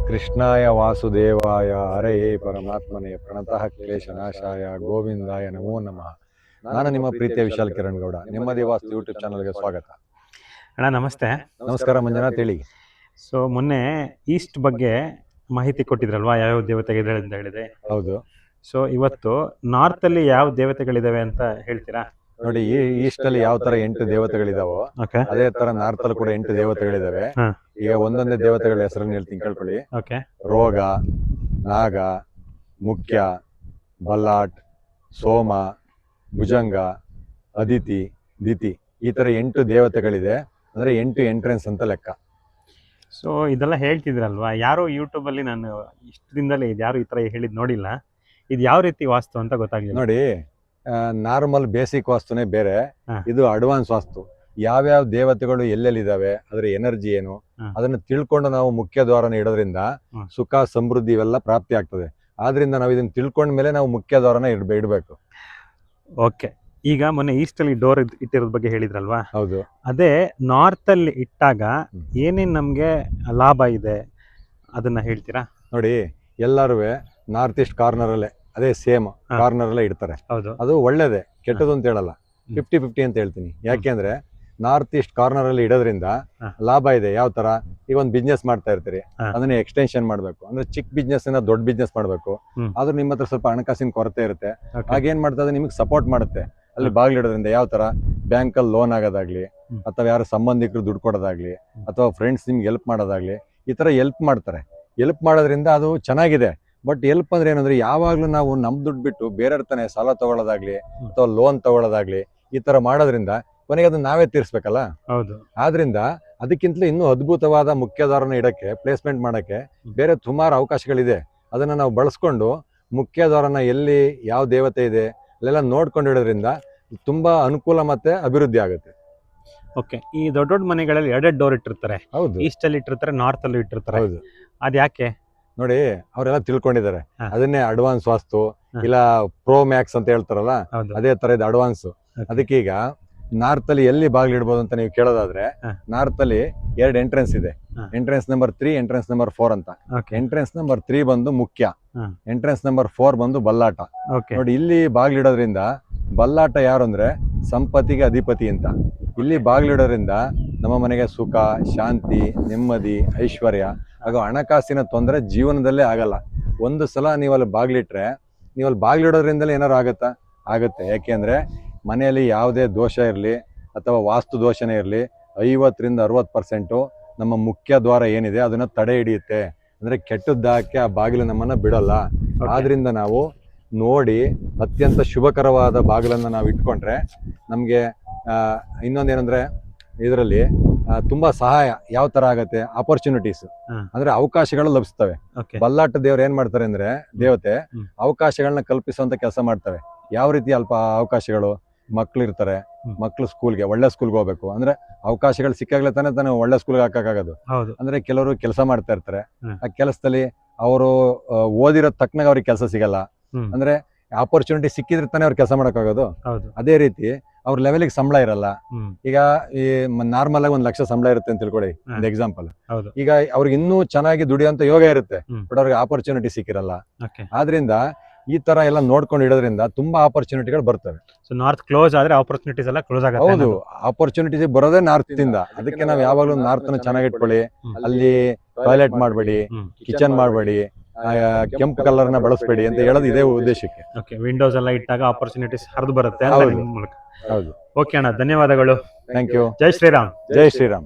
ಕೃಷ್ಣಾಯ ವಾಸುದೇವಾಯ ಹರಯೇ ಪರಮಾತ್ಮನೇ ಪ್ರಣತಃ ಕ್ಲೇಶನಾಶಾಯ ಗೋವಿಂದಾಯ ನಮೋ ನಮಃ. ನಾನು ನಿಮ್ಮ ಪ್ರೀತಿಯ ವಿಶಾಲ್ ಕಿರಣ್ ಗೌಡ. ನೆಮ್ಮದಿ ವಾಸ್ತು ಯೂಟ್ಯೂಬ್ ಚಾನಲ್ಗೆ ಸ್ವಾಗತ. ಅಣ್ಣ ನಮಸ್ತೆ. ನಮಸ್ಕಾರ ಮಂಜುನಾಥ್, ಹೇಳಿ. ಸೊ ಮೊನ್ನೆ ಈಸ್ಟ್ ಬಗ್ಗೆ ಮಾಹಿತಿ ಕೊಟ್ಟಿದ್ರಲ್ವಾ, ಯಾವ್ಯಾವ ದೇವತೆಗಳಿದೆ ಅಂತ ಹೇಳಿದೆ. ಹೌದು. ಸೊ ಇವತ್ತು ನಾರ್ತ್ ಅಲ್ಲಿ ಯಾವ ದೇವತೆಗಳಿದಾವೆ ಅಂತ ಹೇಳ್ತೀರಾ? ನೋಡಿ, ಈ ಈಸ್ಟ್ ಅಲ್ಲಿ ಯಾವ ತರ 8 ದೇವತೆಗಳಿದಾವೋ ಅದೇ ತರ ನಾರ್ತ್ ಅಲ್ಲಿ ಕೂಡ 8 ದೇವತೆಗಳಿದಾವೆ. ಈಗ ಒಂದೊಂದೇ ದೇವತೆಗಳ ಹೆಸರನ್ನು ಹೇಳ್ತೀನಿ, ಕೇಳ್ಕೊಳ್ಳಿ. ರೋಗ, ನಾಗ, ಮುಖ್ಯ, ಬಲ್ಲಾಟ್, ಸೋಮ, ಭುಜಂಗ, ಅದಿತಿ, ದಿತಿ, ಈ ತರ 8 ದೇವತೆಗಳಿದೆ. ಅಂದ್ರೆ 8 ಎಂಟ್ರೆನ್ಸ್ ಅಂತ ಲೆಕ್ಕ. ಸೊ ಇದೆಲ್ಲ ಹೇಳ್ತಿದ್ರಲ್ವಾ, ಯಾರು ಯೂಟ್ಯೂಬ್ ಅಲ್ಲಿ ನಾನು ಇಷ್ಟು ದಿನದಲ್ಲಿ ಯಾರು ಈ ತರ ಹೇಳಿದ್ ನೋಡಿಲ್ಲ. ಇದು ಯಾವ ರೀತಿ ವಾಸ್ತು ಅಂತ ಗೊತ್ತಾಗ್ಲಿಲ್ಲ. ನೋಡಿ, ನಾರ್ಮಲ್ ಬೇಸಿಕ್ ವಾಸ್ತುನೇ ಬೇರೆ, ಇದು ಅಡ್ವಾನ್ಸ್ ವಾಸ್ತು. ಯಾವ್ಯಾವ ದೇವತೆಗಳು ಎಲ್ಲೆಲ್ಲಿದ್ದಾವೆ, ಅದರ ಎನರ್ಜಿ ಏನು, ಅದನ್ನ ತಿಳ್ಕೊಂಡು ನಾವು ಮುಖ್ಯ ದ್ವಾರನ ಇಡೋದ್ರಿಂದ ಸುಖ ಸಮೃದ್ಧಿ ಇವೆಲ್ಲ ಪ್ರಾಪ್ತಿ ಆಗ್ತದೆ. ಆದ್ರಿಂದ ನಾವು ಇದನ್ನ ತಿಳ್ಕೊಂಡ ಮೇಲೆ ನಾವು ಮುಖ್ಯ ದ್ವಾರನ ಇಡಬೇಕು. ಓಕೆ, ಈಗ ಮೊನ್ನೆ ಈಸ್ಟ್ ಅಲ್ಲಿ ಡೋರ್ ಇಟ್ಟಿರೋದ್ ಬಗ್ಗೆ ಹೇಳಿದ್ರಲ್ವಾ. ಹೌದು. ಅದೇ ನಾರ್ತ್ ಅಲ್ಲಿ ಇಟ್ಟಾಗ ಏನೇನ್ ನಮ್ಗೆ ಲಾಭ ಇದೆ ಅದನ್ನ ಹೇಳ್ತೀರಾ? ನೋಡಿ, ಎಲ್ಲರೂ ನಾರ್ತ್ ಈಸ್ಟ್ ಕಾರ್ನರ್ ಅಲ್ಲೇ ಅದೇ ಸೇಮ್ ಕಾರ್ನರ್ ಅಲ್ಲೇ ಇಡ್ತಾರೆ. ಅದು ಒಳ್ಳೇದೇ, ಕೆಟ್ಟದ್ದು ಅಂತ ಹೇಳಲ್ಲ. 50-50 ಅಂತ ಹೇಳ್ತೀನಿ. ಯಾಕೆಂದ್ರೆ ನಾರ್ತ್ ಈಸ್ಟ್ ಕಾರ್ನರ್ ಅಲ್ಲಿ ಇಡೋದ್ರಿಂದ ಲಾಭ ಇದೆ. ಯಾವ ತರ, ಈಗ ಒಂದು ಬಿಸ್ನೆಸ್ ಮಾಡ್ತಾ ಇರ್ತೀರಿ, ಅದನ್ನ ಎಕ್ಸ್ಟೆನ್ಷನ್ ಮಾಡ್ಬೇಕು ಅಂದ್ರೆ ಚಿಕ್ಕ ಬಿಸ್ನೆಸ್ ಇಂದ ದೊಡ್ಡ ಬಿಸ್ನೆಸ್ ಮಾಡ್ಬೇಕು. ಆದ್ರೂ ನಿಮ್ಮ ಹತ್ರ ಸ್ವಲ್ಪ ಹಣಕಾಸಿನ ಕೊರತೆ ಇರುತ್ತೆ. ಹಾಗೇನ್ ಮಾಡ್ತದೆ, ನಿಮಗೆ ಸಪೋರ್ಟ್ ಮಾಡುತ್ತೆ. ಅಲ್ಲಿ ಬಾಗಿಲಿಡೋದ್ರಿಂದ ಯಾವ ತರ ಬ್ಯಾಂಕ್ ಅಲ್ಲಿ ಲೋನ್ ಆಗೋದಾಗ್ಲಿ, ಅಥವಾ ಯಾರು ಸಂಬಂಧಿಕರು ದುಡ್ಡು ಕೊಡೋದಾಗ್ಲಿ, ಅಥವಾ ಫ್ರೆಂಡ್ಸ್ ನಿಮ್ಗೆ ಹೆಲ್ಪ್ ಮಾಡೋದಾಗ್ಲಿ, ಈ ತರ ಹೆಲ್ಪ್ ಮಾಡ್ತಾರೆ. ಹೆಲ್ಪ್ ಮಾಡೋದ್ರಿಂದ ಅದು ಚೆನ್ನಾಗಿದೆ. ಬಟ್ ಹೆಲ್ಪ್ ಅಂದ್ರೆ ಏನಂದ್ರೆ, ಯಾವಾಗ್ಲೂ ನಾವು ನಮ್ ದುಡ್ಡು ಬಿಟ್ಟು ಬೇರೆಯವ್ರ ತಾನೆ ಸಾಲ ತಗೊಳ್ಳೋದಾಗ್ಲಿ ಅಥವಾ ಲೋನ್ ತಗೊಳ್ಳೋದಾಗ್ಲಿ ಈ ತರ ಮಾಡೋದ್ರಿಂದ ಕೊನೆಗೆ ಅದನ್ನ ನಾವೇ ತೀರ್ಸ್ಬೇಕಲ್ಲ. ಆದ್ರಿಂದ ಅದಕ್ಕಿಂತಲೂ ಇನ್ನೂ ಅದ್ಭುತವಾದ ಮುಖ್ಯದ್ವಾರನ ಇಡಕ್ಕೆ, ಪ್ಲೇಸ್ಮೆಂಟ್ ಮಾಡಕ್ಕೆ ಬೇರೆ ಸುಮಾರು ಅವಕಾಶಗಳಿದೆ. ಅದನ್ನ ನಾವು ಬಳಸ್ಕೊಂಡು ಮುಖ್ಯದ್ವಾರನ ಎಲ್ಲಿ ಯಾವ ದೇವತೆ ಇದೆ ಅಲ್ಲೆಲ್ಲ ನೋಡ್ಕೊಂಡು ಇಡೋದ್ರಿಂದ ತುಂಬಾ ಅನುಕೂಲ ಮತ್ತೆ ಅಭಿವೃದ್ಧಿ ಆಗುತ್ತೆ. ಓಕೆ, ಈ ದೊಡ್ಡ ದೊಡ್ಡ ಮನೆಗಳಲ್ಲಿ 2 ಡೋರ್ ಇಟ್ಟಿರ್ತಾರೆ. ಹೌದು, ಈಸ್ಟ್ ಅಲ್ಲಿ ಇಟ್ಟಿರ್ತಾರೆ, ನಾರ್ತ್ ಅಲ್ಲಿ ಇಟ್ಟಿರ್ತಾರೆ. ಹೌದು. ಅದ್ಯಾಕೆ? ನೋಡಿ, ಅವರೆಲ್ಲ ತಿಳ್ಕೊಂಡಿದ್ದಾರೆ. ಅದನ್ನೇ ಅಡ್ವಾನ್ಸ್ ವಾಸ್ತು ಇಲ್ಲ ಪ್ರೋ ಮ್ಯಾಕ್ಸ್ ಅಂತ ಹೇಳ್ತಾರಲ್ಲ, ಅದೇ ತರ ಇದು ಅಡ್ವಾನ್ಸ್. ಅದಕ್ಕೆ ಈಗ ನಾರ್ತ್ ಅಲ್ಲಿ ಎಲ್ಲಿ ಬಾಗಿಲು ಇಡ್ಬೋದು ಅಂತ ನೀವು ಕೇಳೋದಾದ್ರೆ, ನಾರ್ತ್ ಅಲ್ಲಿ 2 ಎಂಟ್ರೆನ್ಸ್ ಇದೆ. ಎಂಟ್ರೆನ್ಸ್ ನಂಬರ್ 3, ಎಂಟ್ರೆನ್ಸ್ ನಂಬರ್ 4 ಅಂತ. ಎಂಟ್ರೆನ್ಸ್ ನಂಬರ್ 3 ಬಂದು ಮುಖ್ಯ, ಎಂಟ್ರೆನ್ಸ್ ನಂಬರ್ 4 ಬಂದು ಬಲ್ಲಾಟ. ನೋಡಿ, ಇಲ್ಲಿ ಬಾಗಿಲು ಇಡೋದ್ರಿಂದ ಬಲ್ಲಾಟ ಯಾರು ಅಂದ್ರೆ ಸಂಪತ್ತಿಗೆ ಅಧಿಪತಿ ಅಂತ. ಇಲ್ಲಿ ಬಾಗಿಲು ಇಡೋದ್ರಿಂದ ನಮ್ಮ ಮನೆಗೆ ಸುಖ, ಶಾಂತಿ, ನೆಮ್ಮದಿ, ಐಶ್ವರ್ಯ ಹಾಗೂ ಹಣಕಾಸಿನ ತೊಂದರೆ ಜೀವನದಲ್ಲೇ ಆಗಲ್ಲ. ಒಂದು ಸಲ ನೀವಲ್ಲಿ ಬಾಗಿಲಿಟ್ರೆ, ನೀವಲ್ಲಿ ಬಾಗಿಲಿಡೋದ್ರಿಂದಲೇ ಏನಾರು ಆಗುತ್ತೆ. ಯಾಕೆಂದ್ರೆ ಮನೆಯಲ್ಲಿ ಯಾವುದೇ ದೋಷ ಇರಲಿ ಅಥವಾ ವಾಸ್ತು ದೋಷನೇ ಇರಲಿ, 50-60% ನಮ್ಮ ಮುಖ್ಯ ದ್ವಾರ ಏನಿದೆ ಅದನ್ನ ತಡೆ ಹಿಡಿಯುತ್ತೆ. ಅಂದ್ರೆ ಕೆಟ್ಟದ್ದಾಕೆ ಆ ಬಾಗಿಲು ನಮ್ಮನ್ನ ಬಿಡಲ್ಲ. ಆದ್ರಿಂದ ನಾವು ನೋಡಿ ಅತ್ಯಂತ ಶುಭಕರವಾದ ಬಾಗಿಲನ್ನ ನಾವು ಇಟ್ಕೊಂಡ್ರೆ ನಮ್ಗೆ ಇನ್ನೊಂದೇನಂದ್ರೆ ಇದರಲ್ಲಿ ತುಂಬಾ ಸಹಾಯ ಯಾವ ತರ ಆಗತ್ತೆ, ಆಪರ್ಚುನಿಟೀಸ್ ಅಂದ್ರೆ ಅವಕಾಶಗಳು ಲಭಿಸ್ತವೆ. ಬಲ್ಲಾಟ ದೇವ್ರು ಏನ್ ಮಾಡ್ತಾರೆ ಅಂದ್ರೆ, ದೇವತೆ ಅವಕಾಶಗಳನ್ನ ಕಲ್ಪಿಸುವಂತ ಕೆಲಸ ಮಾಡ್ತವೆ. ಯಾವ ರೀತಿ ಅಲ್ಪ ಅವಕಾಶಗಳು? ಮಕ್ಳು ಇರ್ತಾರೆ, ಮಕ್ಳು ಸ್ಕೂಲ್ಗೆ, ಒಳ್ಳೆ ಸ್ಕೂಲ್ಗೆ ಹೋಗ್ಬೇಕು ಅಂದ್ರೆ ಅವಕಾಶಗಳು ಸಿಕ್ಕಾಗ್ಲೇ ತಾನೇ ಒಳ್ಳೆ ಸ್ಕೂಲ್ಗೆ ಹಾಕಕ್ಕಾಗೋದು. ಅಂದ್ರೆ ಕೆಲವರು ಕೆಲಸ ಮಾಡ್ತಾ ಇರ್ತಾರೆ, ಆ ಕೆಲಸದಲ್ಲಿ ಅವರು ಓದಿರೋ ತಕ್ಕನಾಗ ಅವ್ರಿಗೆ ಕೆಲಸ ಸಿಗಲ್ಲ. ಅಂದ್ರೆ ಆಪರ್ಚುನಿಟಿ ಸಿಕ್ಕಿದ್ರೆ ತಾನೇ ಅವ್ರು ಕೆಲಸ ಮಾಡಕ್ಕಾಗೋದು. ಅದೇ ರೀತಿ ಅವ್ರ ಲೆವೆಲ್ಗೆ ಸಂಬಳ ಇರಲ್ಲ. ಈಗ ಈ ನಾರ್ಮಲ್ ಆಗಿ 1 ಲಕ್ಷ ಸಂಬಳ ಇರುತ್ತೆ ಅಂತ ತಿಳ್ಕೊಳ್ಳಿ, ಒಂದು ಎಕ್ಸಾಂಪಲ್. ಈಗ ಅವ್ರಿಗೆ ಇನ್ನೂ ಚೆನ್ನಾಗಿ ದುಡಿಯುವಂತ ಯೋಗ ಇರುತ್ತೆ, ಬಟ್ ಅವ್ರಿಗೆ ಆಪರ್ಚುನಿಟಿ ಸಿಕ್ಕಿರಲ್ಲ. ಆದ್ರಿಂದ ಈ ತರ ಎಲ್ಲ ನೋಡ್ಕೊಂಡು ಇಡೋದ್ರಿಂದ ತುಂಬಾ ಆಪರ್ಚುನಿಟಿಗಳು ಬರ್ತವೆ. ನಾರ್ತ್ ಕ್ಲೋಸ್ ಆದ್ರೆ ಆಪರ್ಚುನಿಟೀಸ್ ಎಲ್ಲ ಕ್ಲೋಸ್ ಆಗುತ್ತೆ. ಹೌದು, ಆಪರ್ಚುನಿಟೀಸ್ ಬರೋದೇ ನಾರ್ತ್ ಇಂದ. ಅದಕ್ಕೆ ನಾವು ಯಾವಾಗ್ಲೂ ನಾರ್ತ್ ನ ಚೆನ್ನಾಗಿ ಇಟ್ಕೊಳ್ಳಿ. ಅಲ್ಲಿ ಟಾಯ್ಲೆಟ್ ಮಾಡಬೇಡಿ, ಕಿಚನ್ ಮಾಡಬೇಡಿ, ಕೆಂಪು ಕಲರ್ ನ ಬಳಸಬೇಡಿ ಅಂತ ಹೇಳೋದು ಇದೇ ಉದ್ದೇಶಕ್ಕೆ. ವಿಂಡೋಸ್ ಎಲ್ಲ ಇಟ್ಟಾಗ ಆಪರ್ಚುನಿಟೀಸ್ ಹರಿದು ಬರುತ್ತೆ. ಹೌದು. ಓಕೆ ಅಣ್ಣ, ಧನ್ಯವಾದಗಳು. Thank you. ಜೈ ಶ್ರೀರಾಮ್. ಜೈ ಶ್ರೀರಾಮ್.